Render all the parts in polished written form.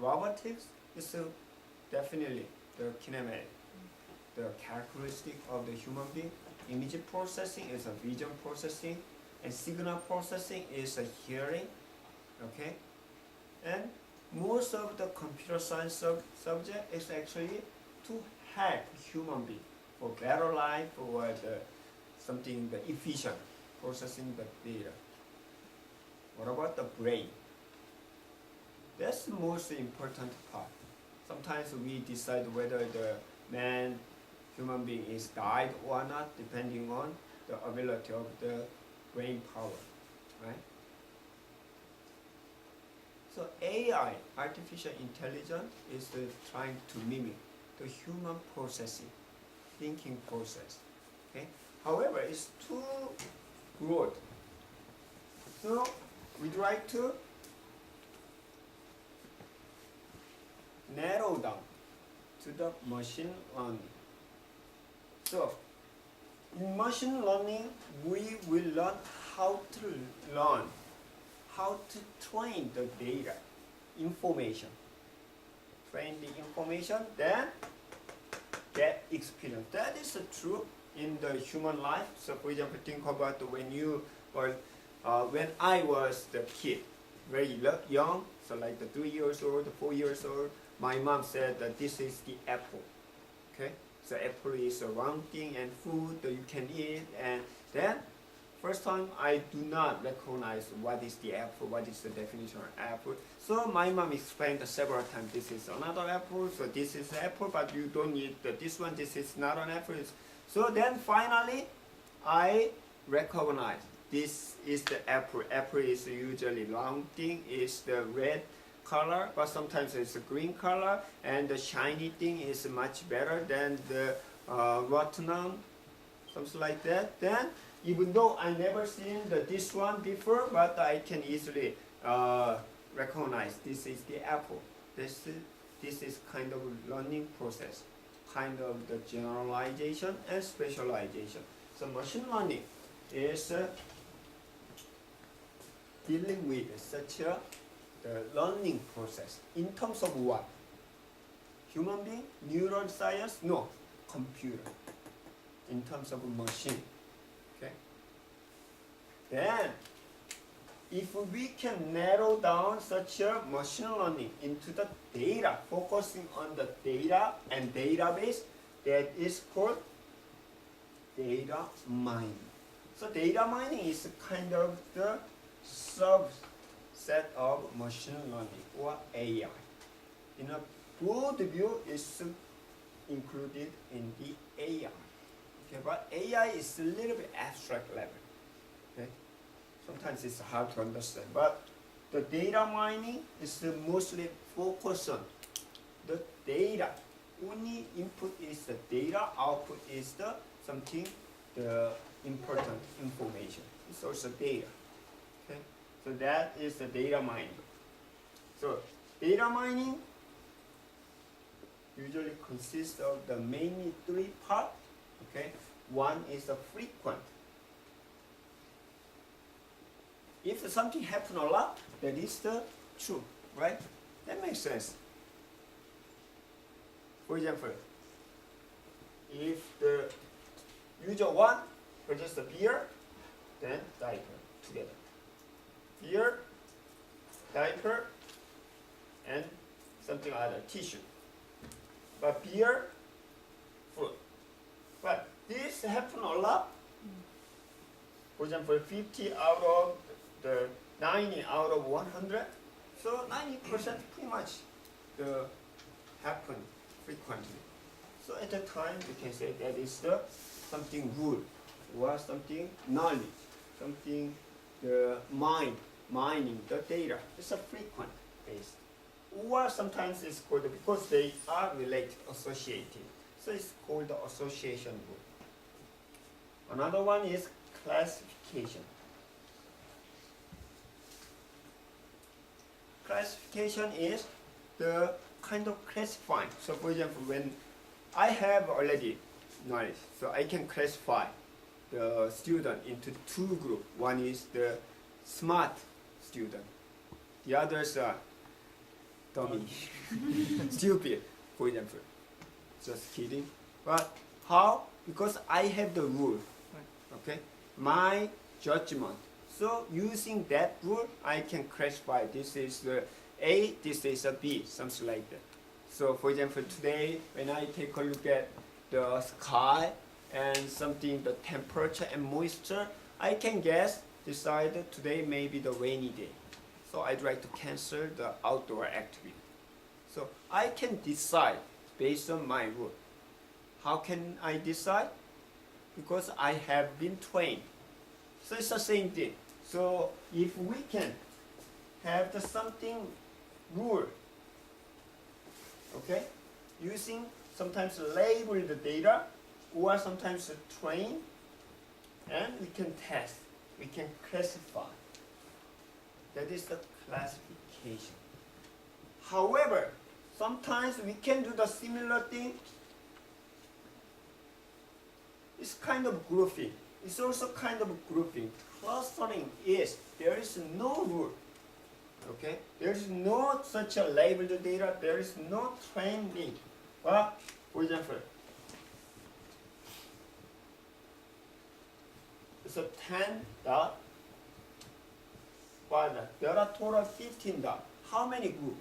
robotics is definitely the kinematic, the characteristic of the human being. Image processing is a vision processing, and signal processing is a hearing. Okay, and most of the computer science subject is actually to help human being for better life or something the efficient processing the data. What about the brain? That's the most important part. Sometimes we decide whether the human being is died or not, depending on the ability of the brain power, right? So AI, artificial intelligence, is trying to mimic the human processing, thinking process. Okay. However, it's too broad. So we try to narrow down to the machine learning. So in machine learning, we will learn how to train the data, information. Train the information, then get experience. That is true in the human life. So for example, think about when I was the kid, very young, so like the 3 years old, 4 years old, my mom said that this is the apple. Okay, so apple is a round thing and food that you can eat, and then first time I do not recognize what is the apple, what is the definition of apple. So my mom explained several times, this is another apple, so this is apple, but you don't need this one, this is not an apple. So then finally I recognize this is the apple. Apple is usually round thing, is the red color, but sometimes it's a green color, and the shiny thing is much better than the rotten, something like that. Then even though I never seen this one before, but I can easily recognize this is the apple. This is kind of learning process, kind of the generalization and specialization. So machine learning is dealing with such the learning process in terms of what? Human being, neuroscience? No, computer. In terms of machine. Okay. Then, if we can narrow down such a machine learning into the data, focusing on the data and database, that is called data mining. So data mining is kind of the subset of machine learning or AI. In a broad view, it's included in the AI. Okay, but AI is a little bit abstract level. Okay, sometimes it's hard to understand. But the data mining is mostly focused on the data. Only input is the data, output is the important information. It's also data. Okay, so that is the data mining. So data mining usually consists of the mainly three parts. Okay, one is the frequent. If something happens a lot, that is the true, right? That makes sense. For example, if the user one purchases a beer, then diaper together. Beer, diaper, and something like a tissue. But beer, food. But this happens a lot. For example, 50 out of the 90 out of 100. So 90% pretty much happen frequently. So at the time we can say that is something good or something knowledge, something the mining the data. It's a frequent based. Or sometimes it's called, because they are related, associated. So it's called the association rule. Another one is classification. Classification is the kind of classifying. So for example, when I have already knowledge, so I can classify the student into two groups. One is the smart student. The others are dummy, stupid, for example. Just kidding. But how? Because I have the rule. Okay, my judgment. So using that rule, I can classify this is the A, this is a B, something like that. So for example, today when I take a look at the sky and something, the temperature and moisture, I can decide today may be the rainy day. So I'd like to cancel the outdoor activity. So I can decide based on my rule. How can I decide? Because I have been trained. So it's the same thing. So if we can have the something rule, okay, using sometimes label the data or sometimes train, and we can test, we can classify. That is the classification. However, sometimes we can do the similar thing. It's kind of grouping. It's also kind of grouping. Clustering is, there is no rule. Okay? There is no such a labeled data. There is no training. But, for example, it's a 10 dot. But there are total 15 dot. How many groups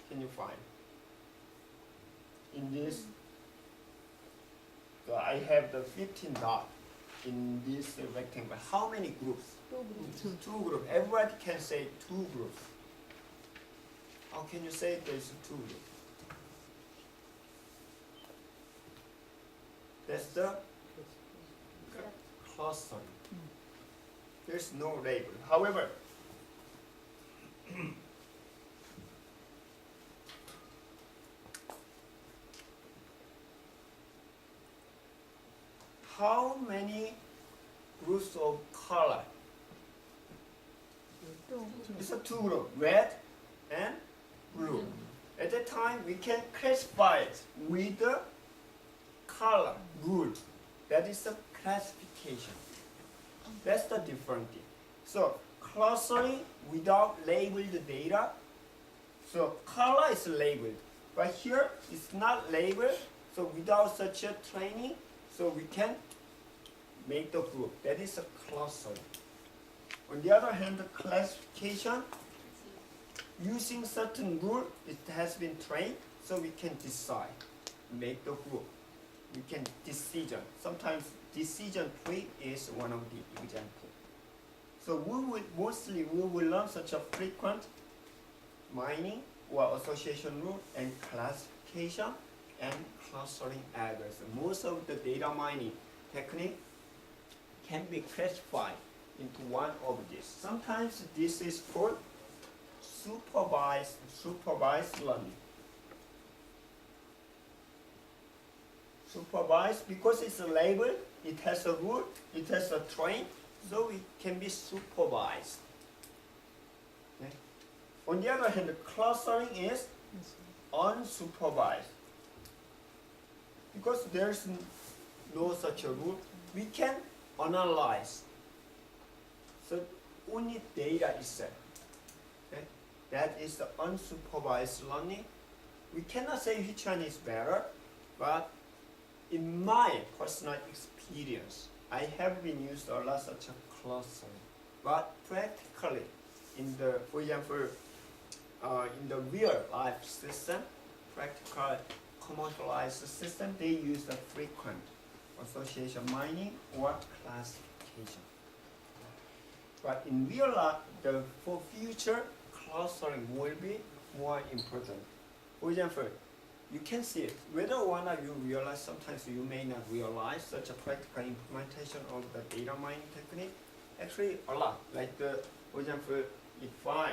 can you find? In this, so I have the 15 dot in this rectangle. How many groups? Two groups. Everybody can say 2 groups. How can you say there's 2 groups? That's the clustering. There's no label. However, how many groups of color? It's a 2 group, red and blue. At that time, we can classify it with the color, rule. That is the classification. That's the different thing. So clustering without labeled data. So color is labeled, but here it's not labeled. So without such a training, so we can make the group. That is a clustering. On the other hand, the classification, using certain rule, it has been trained, so we can decide, make the group. We can decision. Sometimes decision tree is one of the examples. So we will learn such a frequent mining or association rule and classification and clustering algorithm. Most of the data mining technique can be classified into one of these. Sometimes this is called supervised learning. Supervised because it's a label, it has a rule, it has a train, so it can be supervised. Okay. On the other hand, the clustering is unsupervised. Because there's no such a rule, we can analyze. So only data is set. Okay? That is the unsupervised learning. We cannot say which one is better, but in my personal experience, I have been used a lot such a clustering. But practically, for example, in the real life system, practical commercialized system, they use the frequent association mining or classification. But in real life, for future, clustering will be more important. For example, you can see it. Whether or not you realize, sometimes you may not realize such a practical implementation of the data mining technique. Actually, a lot. Like for example, if I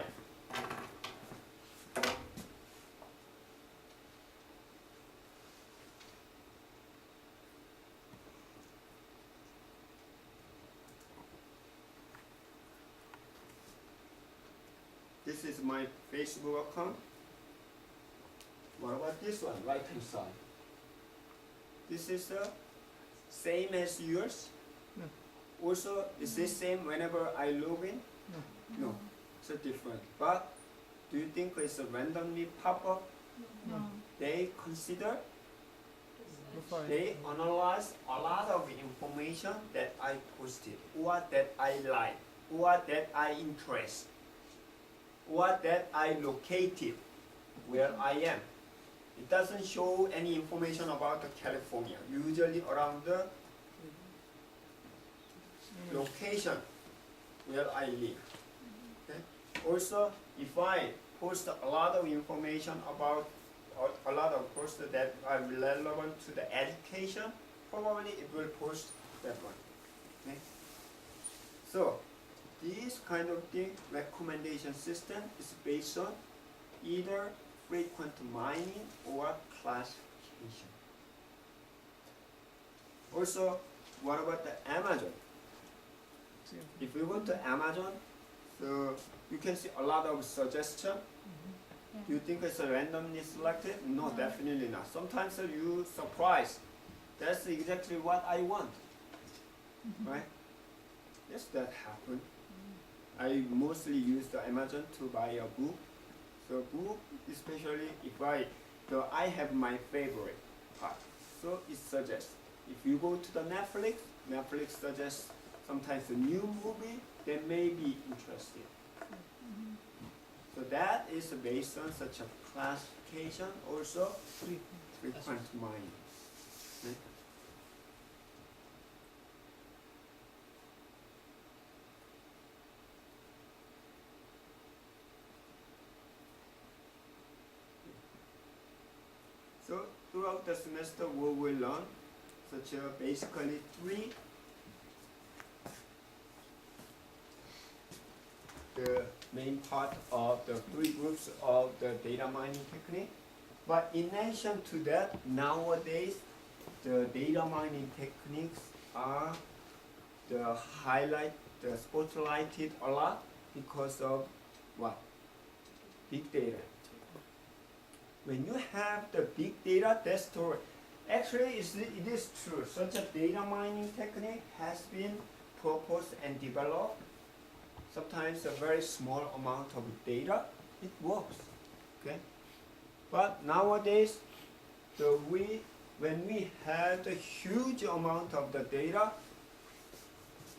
this is my Facebook account. What about this one, right hand side? This is the same as yours? No. Also, is this same whenever I log in? No. No, it's different. But do you think it's a randomly pop up? No. They consider, Profile. they analyze a lot of information that I posted, or that I like, or that I interest, or that I located where I am. It doesn't show any information about California, usually around the location where I live. Okay? Also, if I post a lot of information about a lot of posts that are relevant to the education, probably it will post that one. Okay? So, this kind of thing, recommendation system is based on either frequent mining or classification. Also, what about the Amazon? If you go to Amazon, so you can see a lot of suggestions. Do you think it's randomly selected? No, definitely not. Sometimes you surprised. That's exactly what I want, right? Yes, that happened. I mostly use the Amazon to buy a book. So book, especially if I have my favorite part. So it suggests. If you go to the Netflix suggests sometimes a new movie that may be interesting. So that is based on such a classification, also frequent mining. Okay? So throughout the semester we will learn such a basically the main part of the three groups of the data mining technique. But in addition to that, nowadays the data mining techniques are the spotlighted a lot because of what? Big data. When you have the big data, that's true. Actually, it is true. Such a data mining technique has been proposed and developed. Sometimes a very small amount of data, it works. Okay? But nowadays, when we have the huge amount of the data,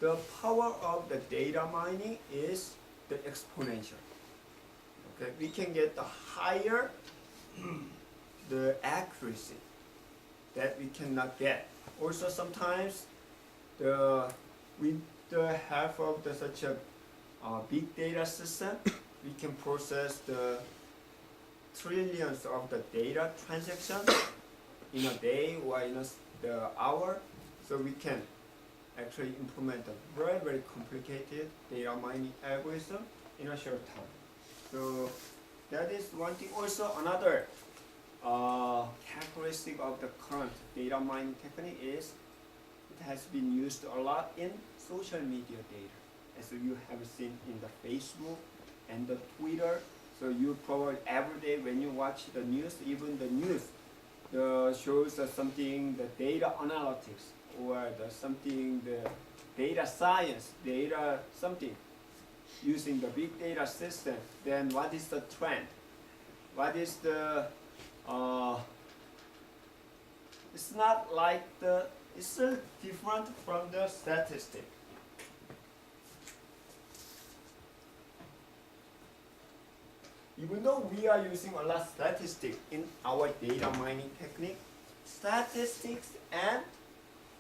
the power of the data mining is the exponential. Okay? We can get the higher the accuracy that we cannot get. Also, sometimes with the help of such a big data system, we can process the trillions of the data transactions in a day or in the hour. So we can actually implement a very, very complicated data mining algorithm in a short time. So that is one thing. Also, another characteristic of the current data mining technique is it has been used a lot in social media data. As you have seen in the Facebook and the Twitter. So you probably every day when you watch the news, even the news shows something, the data analytics or the data science, data something using the big data system. Then what is the trend? What is the it's not like it's still different from the statistic. Even though we are using a lot of statistics in our data mining technique, statistics and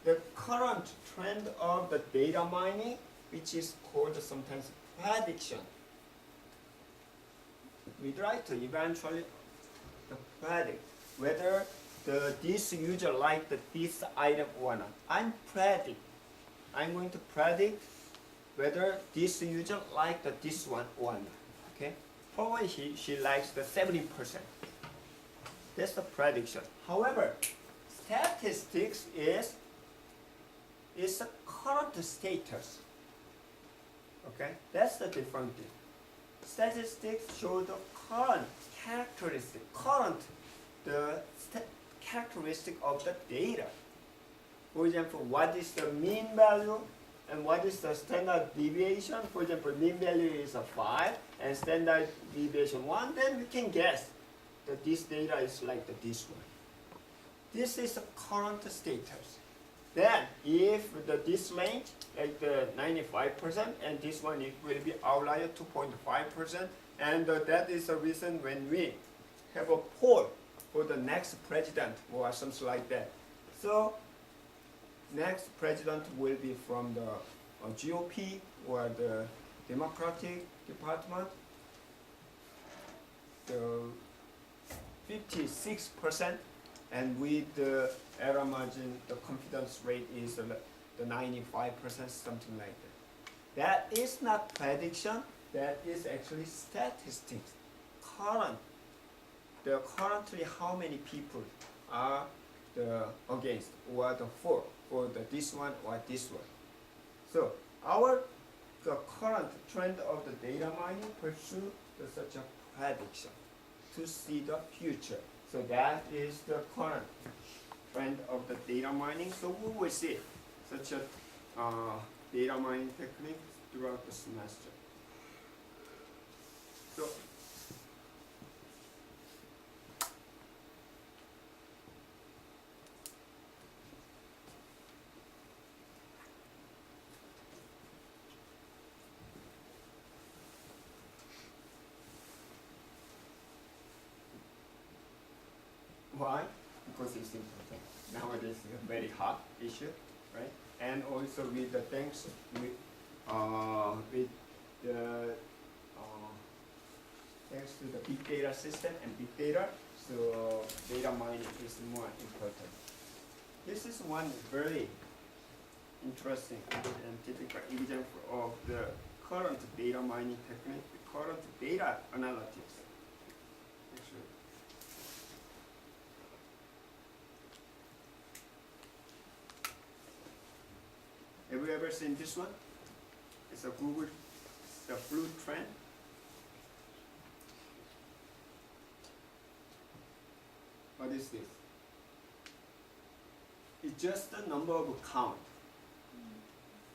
the current trend of the data mining, which is called sometimes prediction. We try to eventually predict whether this user liked this item or not. I'm going to predict whether this user liked this one or not. Okay? Probably she likes the 70%. That's the prediction. However, statistics is a current status. Okay? That's the different thing. Statistics show the current characteristic, characteristic of the data. For example, what is the mean value and what is the standard deviation? For example, mean value is 5 and standard deviation 1, then we can guess that this data is like this one. This is the current status. Then, if this range, like the 95%, and this one it will be outlier 2.5%, and that is the reason when we have a poll for the next president or something like that. So, next president will be from the GOP or the Democratic Department. The 56%, and with the error margin, the confidence rate is the 95%, something like that. That is not prediction, that is actually statistics. Currently how many people are the against or the for this one or this one. So the current trend of the data mining pursue such a prediction to see the future. So that is the current trend of the data mining. So we will see such a data mining technique throughout the semester. So why? Because it's important. Nowadays it's a very hot issue, right? And also with the thanks with the thanks to the big data system and big data, so data mining is more important. This is one very interesting and typical example of the current data mining technique, the current data analytics. Actually, have you ever seen this one? It's a Google, the flu trend. What is this? It's just the number of count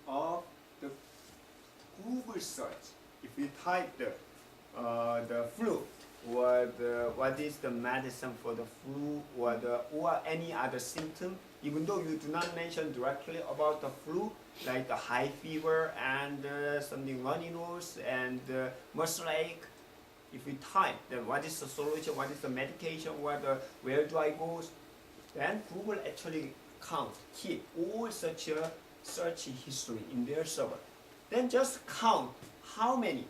of the Google search. If you type the flu or what is the medicine for the flu or any other symptom, even though you do not mention directly about the flu, like the high fever and something runny nose and muscle ache, if you type then what is the solution, what is the medication, where do I go, then Google actually keep all such a search history in their server. Then just count how many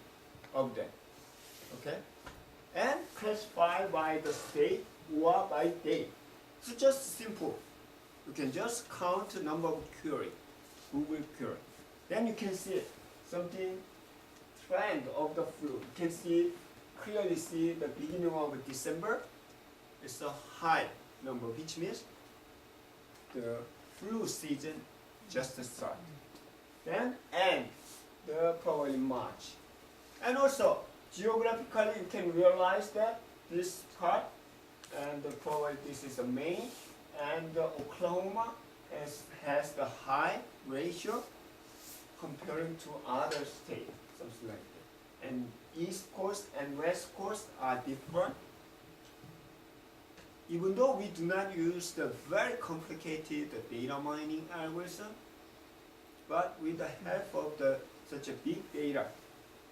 of them, okay? And classify by the state or by date. So just simple. You can just count the number of query, Google query. Then you can see something trend of the flu. You can clearly see the beginning of December. It's a high number, which means the flu season just started. Then end probably March. And also geographically you can realize that this part and probably this is Maine and Oklahoma has the high ratio comparing to other states, something like that. And East Coast and West Coast are different. Even though we do not use the very complicated data mining algorithm, but with the help of such a big data,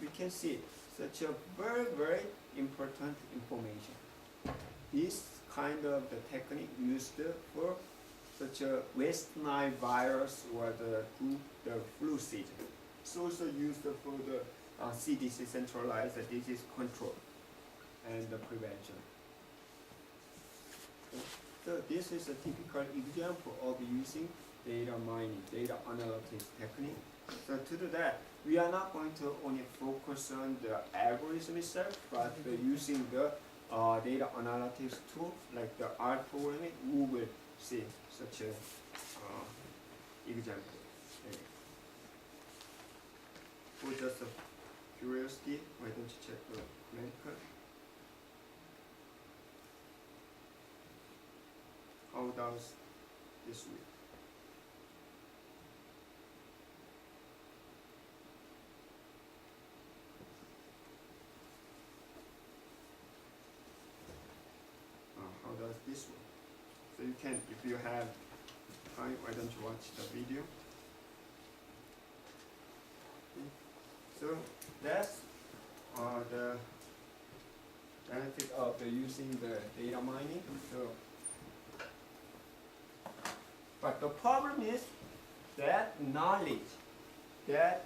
we can see such a very, very important information. This kind of the technique used for such a West Nile virus or the flu season. It's also used for the CDC centralized disease control and the prevention. So this is a typical example of using data mining, data analytics technique. So to do that, we are not going to only focus on the algorithm itself, but using the data analytics tool like the R programming, we will see such a example. For just a curiosity, why don't you check the medical? How does this week? this one. So you can, if you have time, why don't you watch the video? Okay. So that's the benefit of using the data mining. So, but the problem is that knowledge, that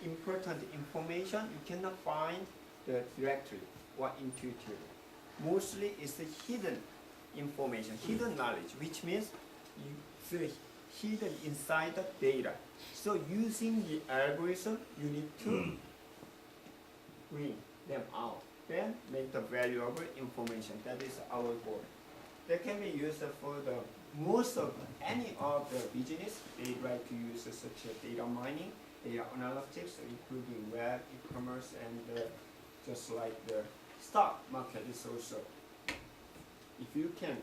important information, you cannot find the directly or intuitively. Mostly it's the hidden information, hidden knowledge, which means it's hidden inside the data. So using the algorithm, you need to bring them out, then make the valuable information. That is our goal. That can be used for the most of any of the business. They like to use such a data mining, data analytics, including web, e-commerce, and just like the stock market is also. If you can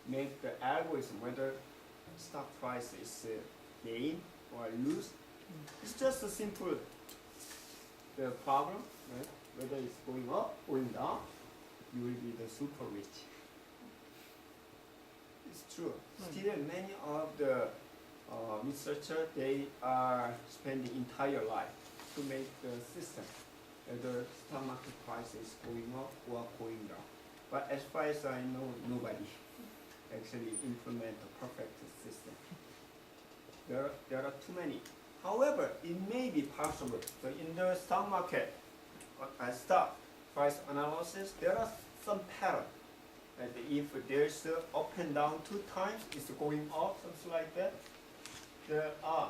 make the algorithm whether stock price is gain or lose, it's just a simple the problem, right? Whether it's going up, going down, you will be the super rich. It's true. Still, many of the researchers, they are spending entire life to make the system, whether stock market price is going up or going down. But as far as I know, nobody actually implement a perfect system. There are too many. However, it may be possible. So in the stock market, stock price analysis, there are some pattern. And if there's up and down 2 times, it's going up, something like that. There are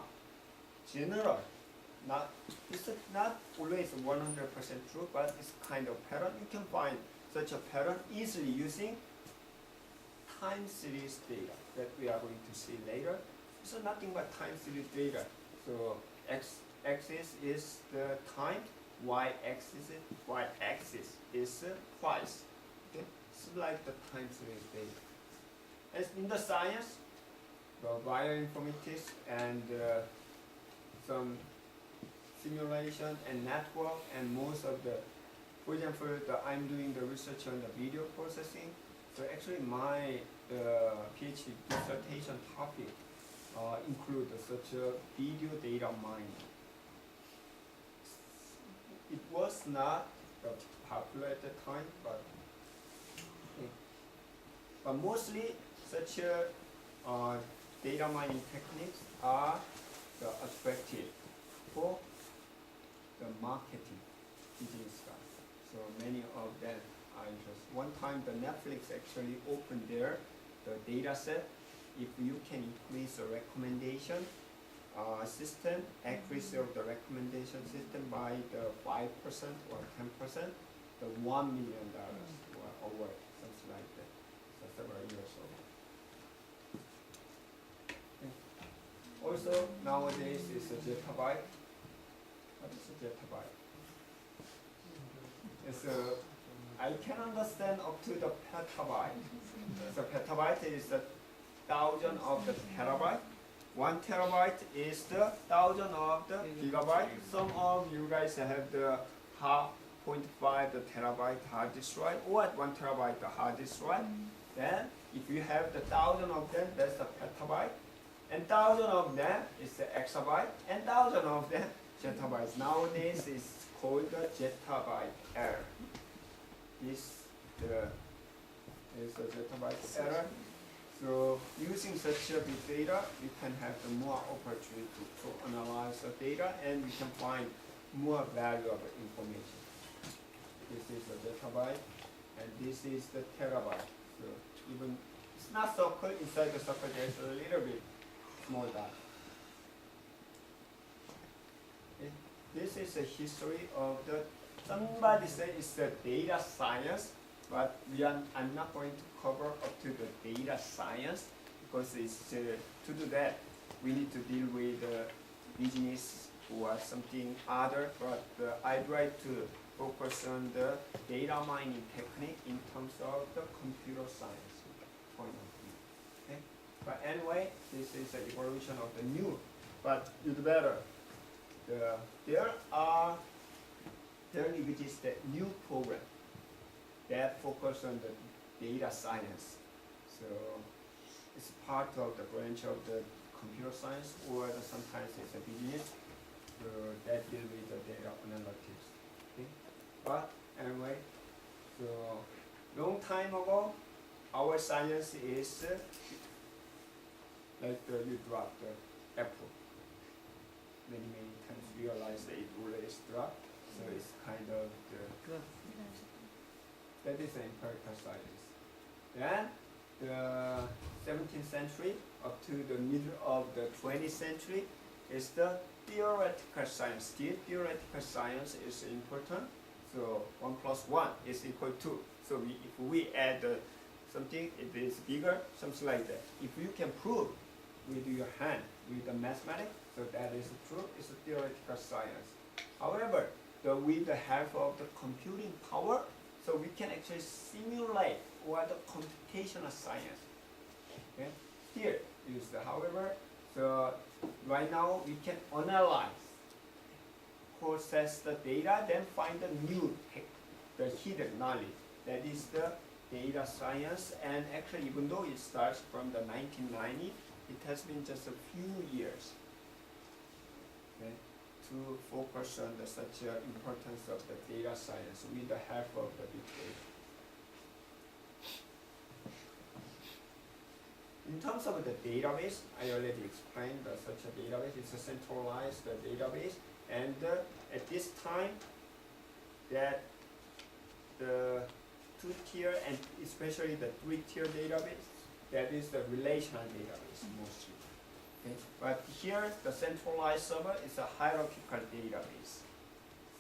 general, it's not always 100% true, but it's kind of pattern. You can find such a pattern easily using time series data that we are going to see later. So nothing but time series data. So x-axis is the time, y-axis is price. Okay? It's like the time series data. As in the science, the bioinformatics and some simulation and network and most of the, for example, I'm doing the research on the video processing. So actually my PhD dissertation topic include such a video data mining. It was not popular at the time, but mostly such data mining techniques are attractive for the marketing business guys. So many of them are interested. One time the Netflix actually opened the data set. If you can increase the recommendation system, accuracy of the recommendation system by the 5% or 10%, the $1 million or award, something like that. So several years ago. Okay. Also nowadays is a zettabyte. What is a zettabyte? It's I can understand up to the petabyte. So petabyte is the 1,000 of the terabyte. 1 terabyte is the 1,000 of the gigabyte. Some of you guys have the 0.5 the terabyte hard disk drive or 1 terabyte the hard disk drive. Then if you have the 1,000 of them, that's the petabyte. And 1,000 of them is the exabyte. And 1,000 of them zettabytes. Nowadays it's called the zettabyte error. This is the zettabyte error. So using such a big data, we can have the more opportunity to analyze the data and we can find more valuable information. This is the zettabyte and this is the terabyte. So even it's not circle, inside the circle there's a little bit small dot. Okay. This is a history of the, somebody said it's the data science, but I'm not going to cover up to the data science because it's, to do that we need to deal with business or something other, but I'd like to focus on the data mining technique in terms of the computer science point of view. Okay? But anyway, this is an evolution of the new, but you'd better. There exists a new program that focus on the data science. So it's part of the branch of the computer science, or sometimes it's a business that deal with the data analytics. Okay? But anyway, so long time ago, our science is like you drop the apple. Many times realize that it always dropped. So it's kind of that is the empirical science. Then the 17th century up to the middle of the 20th century is the theoretical science. Still, theoretical science is important. So 1 plus 1 is equal to. So if we add something, it is bigger, something like that. If you can prove with your hand, with the mathematics, so that is true. It's a theoretical science. However, with the help of the computing power, so we can actually simulate what the computational science. Okay? Here is the however. So right now we can analyze, process the data, then find the new, the hidden knowledge. That is the data science. And actually, even though it starts from the 1990s, it has been just a few years. Okay? To focus on such importance of the data science with the help of the big data. In terms of the database, I already explained that such a database is a centralized database, and at this time, that the two-tier and especially the three-tier database, that is the relational database mostly. Okay. But here, the centralized server is a hierarchical database.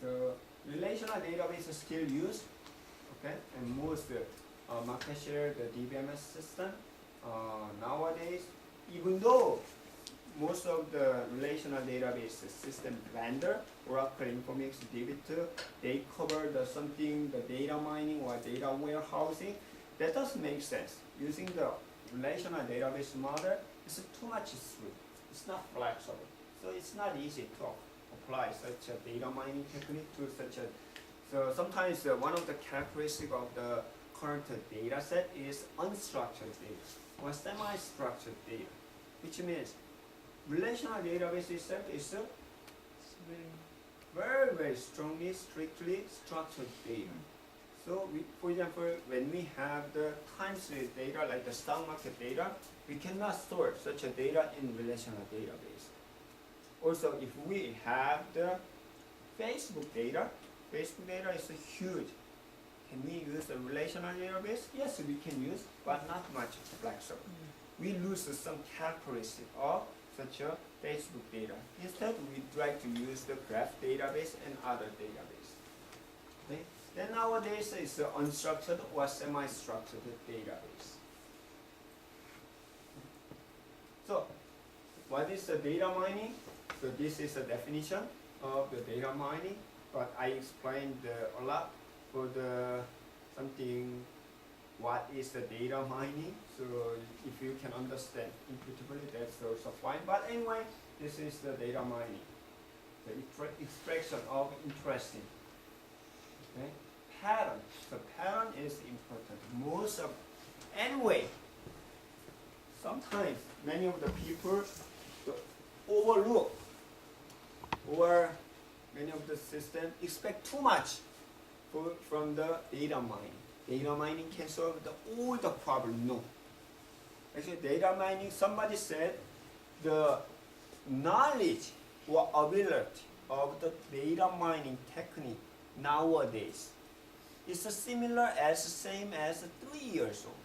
So relational database is still used, okay, and most market share the DBMS system nowadays. Even though most of the relational database system vendor, Oracle, Informix, DB2, they cover the data mining or data warehousing. That doesn't make sense. Using the relational database model is too much strict. It's not flexible. So it's not easy to apply such a data mining technique to such a. So sometimes one of the characteristics of the current data set is unstructured data or semi-structured data, which means relational database itself is very, very strongly, strictly structured data. So, for example, when we have the time series data, like the stock market data, we cannot store such a data in relational database. Also, if we have the Facebook data is huge. Can we use a relational database? Yes, we can use, but not much flexible. We lose some characteristic of such a Facebook data. Instead, we try to use the graph database and other database. Okay? Then nowadays it's unstructured or semi-structured database. So, what is the data mining? So this is a definition of the data mining, but I explained a lot for the something what is the data mining. So if you can understand intuitively, that's also fine. But anyway, this is the data mining, the extraction of interesting. Okay? Pattern. So pattern is important. Anyway, sometimes many of the people overlook, or many of the systems expect too much from the data mining. Data mining can solve all the problem. No. Actually, data mining, somebody said the knowledge or ability of the data mining technique nowadays is same as 3 years old.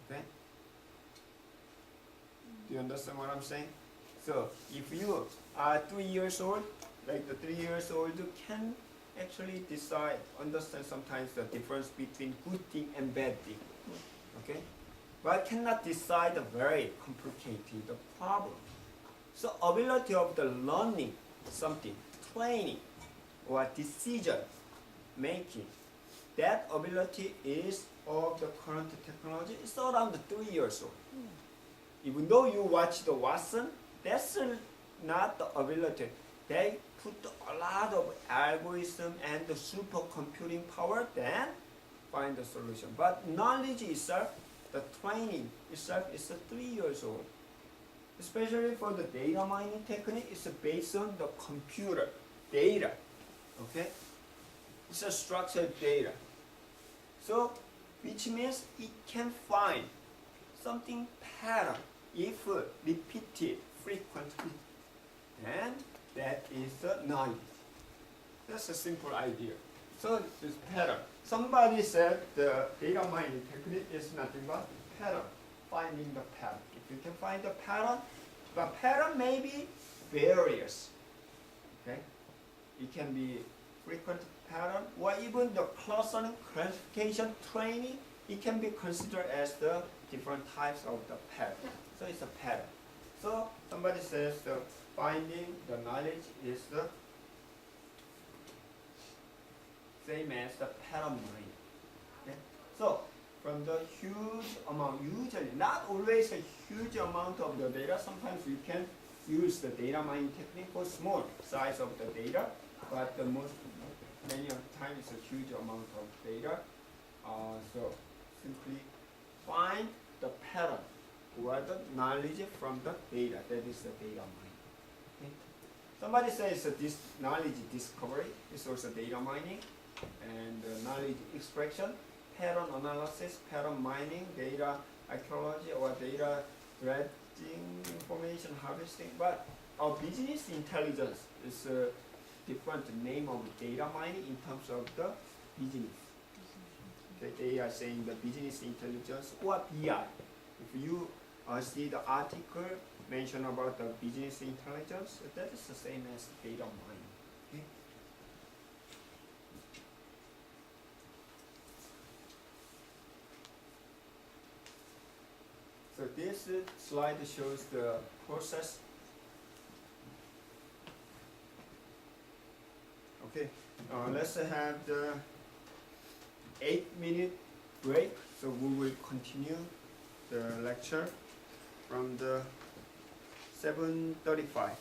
Okay? Do you understand what I'm saying? So if you are 3 years old, like the 3 years old can actually understand sometimes the difference between good thing and bad thing. Okay? But cannot decide a very complicated problem. So ability of the learning something, training, or decision making, that ability is of the current technology. It's around 3 years old. Even though you watch the Watson, that's not the ability. They put a lot of algorithm and the supercomputing power, then find the solution. But knowledge itself, the training itself is 3 years old. Especially for the data mining technique, it's based on the computer data. Okay? It's a structured data. So, which means it can find something pattern if repeated frequently. And that is the knowledge. That's a simple idea. So, this pattern. Somebody said the data mining technique is nothing but pattern, finding the pattern. If you can find the pattern may be various. Okay? It can be frequent pattern, or even the clustering classification training, it can be considered as the different types of the pattern. So it's a pattern. So somebody says the finding the knowledge is the same as the pattern mining. Okay? So from the huge amount, usually not always a huge amount of the data, sometimes you can use the data mining technique for small size of the data, but the many of the time it's a huge amount of data. So simply find the pattern or the knowledge from the data. That is the data mining. Okay? Somebody says this knowledge discovery is also data mining, and knowledge extraction, pattern analysis, pattern mining, data archaeology, or data dredging, information harvesting. But our business intelligence is a different name of data mining in terms of the business. Okay, they are saying the business intelligence or BI. If you see the article mentioned about the business intelligence, that is the same as data mining. Okay? So this slide shows the process. Okay, let's have the 8-minute break. So we will continue the lecture from the 7:35.